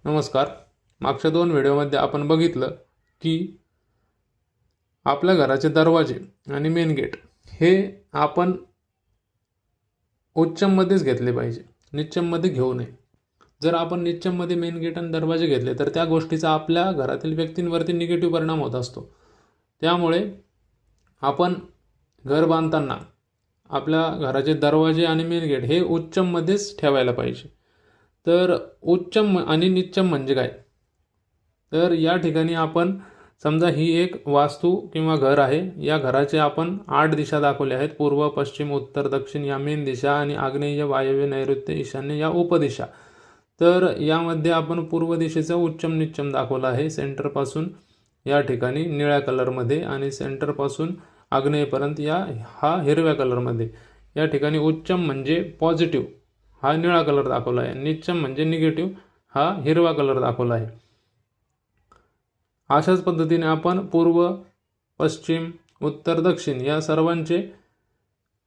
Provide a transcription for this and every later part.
नमस्कार. मागच्या 2 व्हिडिओमध्ये आपण बघितलं की आपल्या घराचे दरवाजे आणि मेन गेट हे आपण उच्चममध्येच घेतले पाहिजे, निच्चममध्ये घेऊ नये. जर आपण निच्चममध्ये मेन गेट आणि दरवाजे घेतले तर त्या गोष्टीचा आपल्या घरातील व्यक्तींवरती निगेटिव्ह परिणाम होत असतो. त्यामुळे आपण घर बांधताना आपल्या घराचे दरवाजे आणि मेन गेट हे उच्चममध्येच ठेवायला पाहिजे. तर उच्चम आणि निच्चम म्हणजे काय? तर या ठिकाणी आपण समजा ही एक वास्तू किंवा घर आहे. या घराचे आपण 8 दिशा दाखवल्या आहेत. पूर्व, पश्चिम, उत्तर, दक्षिण या मेन दिशा आणि आग्नेय, वायव्य, नैऋत्य, ईशान्य या उपदिशा. तर यामध्ये आपण पूर्व दिशेचा उच्चम निच्चम दाखवला आहे. सेंटरपासून या ठिकाणी निळ्या कलरमध्ये आणि सेंटरपासून आग्नेयपर्यंत हा हिरव्या कलरमध्ये. या ठिकाणी उच्चम म्हणजे पॉझिटिव्ह हा निळा कलर दाखवला आहे. निच्चम म्हणजे निगेटिव्ह हा हिरवा कलर दाखवला आहे. अशाच पद्धतीने आपण पूर्व, पश्चिम, उत्तर, दक्षिण या सर्वांचे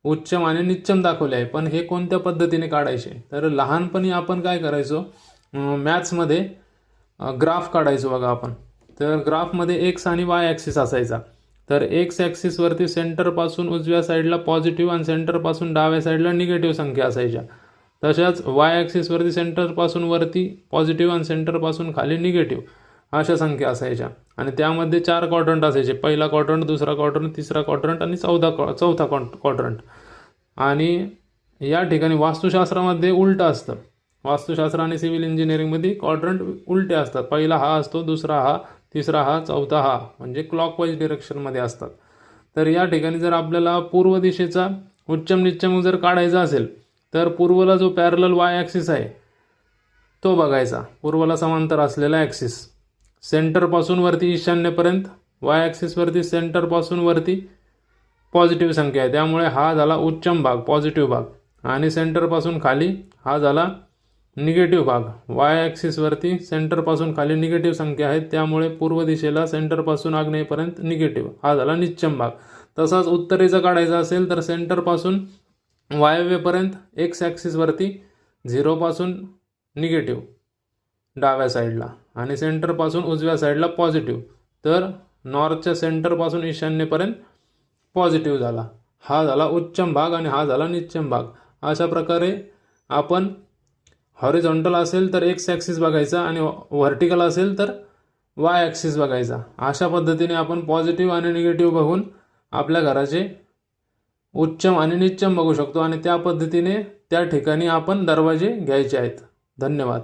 उच्चम आणि निच्चम दाखवले आहे. पण हे कोणत्या पद्धतीने काढायचे? तर लहानपणी आपण काय करायचो, मॅथ्समध्ये ग्राफ काढायचो बघा आपण. तर ग्राफमध्ये एक्स आणि वाय ॲक्सिस असायचा. तर एक्स ॲक्सिसवरती सेंटरपासून उजव्या साईडला पॉझिटिव्ह आणि सेंटरपासून डाव्या साईडला निगेटिव्ह संख्या असायच्या. तशाच वाय ॲक्सिसवरती सेंटरपासून वरती पॉझिटिव्ह आणि सेंटरपासून खाली निगेटिव्ह अशा संख्या असायच्या. आणि त्यामध्ये 4 क्वाड्रंट असायचे. पहिला क्वाड्रंट, दुसरा क्वाड्रंट, तिसरा क्वाड्रंट आणि चौथा क्वाड्रंट. आणि या ठिकाणी वास्तुशास्त्रामध्ये उलटं असतं. वास्तुशास्त्र आणि सिव्हिल इंजिनिअरिंगमध्ये क्वाड्रंट उलटे असतात. पहिला हा असतो, दुसरा हा, तिसरा हा, चौथा हा, म्हणजे क्लॉकवाईज डिरेक्शनमध्ये असतात. तर या ठिकाणी जर आपल्याला पूर्व दिशेचा उच्चम निच्चम जर काढायचा असेल तर पूर्वला जो पॅरलल वाय ॲक्सिस आहे तो बघायचा, पूर्वला समांतर असलेला ॲक्सिस. सेंटरपासून वरती ईशान्यपर्यंत वाय ॲक्सिसवरती सेंटरपासून वरती पॉझिटिव्ह संख्या आहे, त्यामुळे हा झाला उच्चम भाग, पॉझिटिव्ह भाग. आणि सेंटरपासून खाली हा झाला निगेटिव्ह भाग. वाय ॲक्सिसवरती सेंटरपासून खाली निगेटिव्ह संख्या आहेत, त्यामुळे पूर्व दिशेला सेंटरपासून आग्नेयपर्यंत निगेटिव्ह हा झाला निच्चम भाग. तसाच उत्तरेचा काढायचा असेल तर सेंटरपासून वायव्यपर्यंत एक्स ॲक्सिसवरती 0 पासून निगेटिव्ह डाव्या साईडला आणि सेंटरपासून उजव्या साईडला पॉझिटिव्ह. तर नॉर्थच्या सेंटरपासून ईशान्येपर्यंत पॉझिटिव्ह झाला. हा झाला उच्चम भाग आणि हा झाला निच्चम भाग. अशा प्रकारे आपण हॉरिझॉन्टल असेल तर एक्स ॲक्सिस बघायचा आणि व्हर्टिकल असेल तर वाय ॲक्सिस बघायचा. अशा पद्धतीने आपण पॉझिटिव्ह आणि निगेटिव्ह बघून आपल्या घराचे उच्चम आणि निच्चम बघू शकतो आणि त्या पद्धतीने त्या ठिकाणी आपण दरवाजे घ्यायचे आहेत. धन्यवाद.